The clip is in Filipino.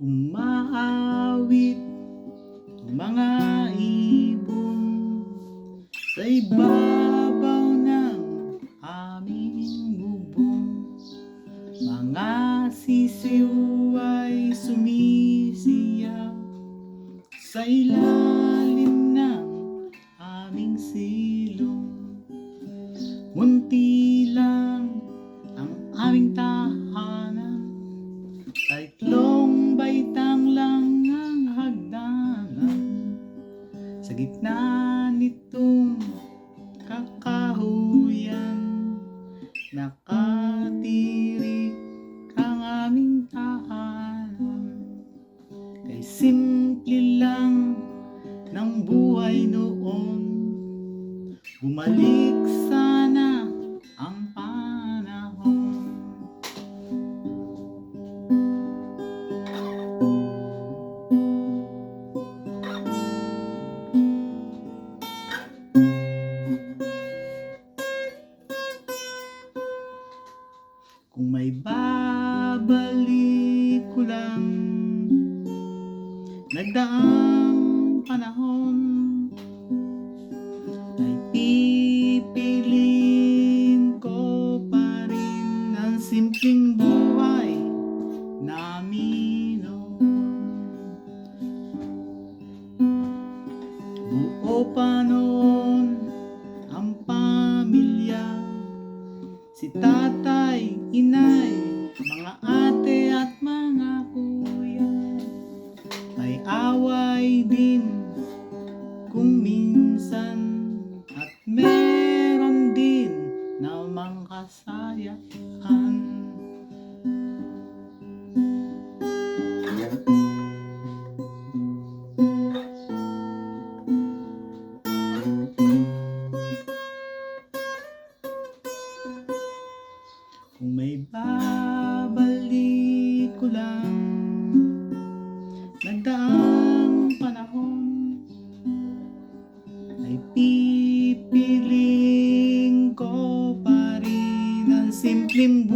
Umaawit mga ibon sa ibabaw ng aming bubong. Mga sisiw ay sumisiyaw sa ilalim ng aming silong. Munti lang ang aming tahanan, tatlong baitang lang ang hagdanan. Sa gitna nitong kakahuyan, nakatirik ang aming tahanan. Kay simple lang ng buhay noon, bumalik sana ang panahon. Kung may babalik ko lang nagdaang panahon, ay pipiliin ko pa rin ang simpleng buhay namin noon. Buo pa noon ang pamilya, si tatay, inay, mga ate at mga kuya. May away din kung minsan, at meron din namang kasayahan. Kung may babalik ko lang nagdaang panahon, ay pipiliin ko pa rin ang simpleng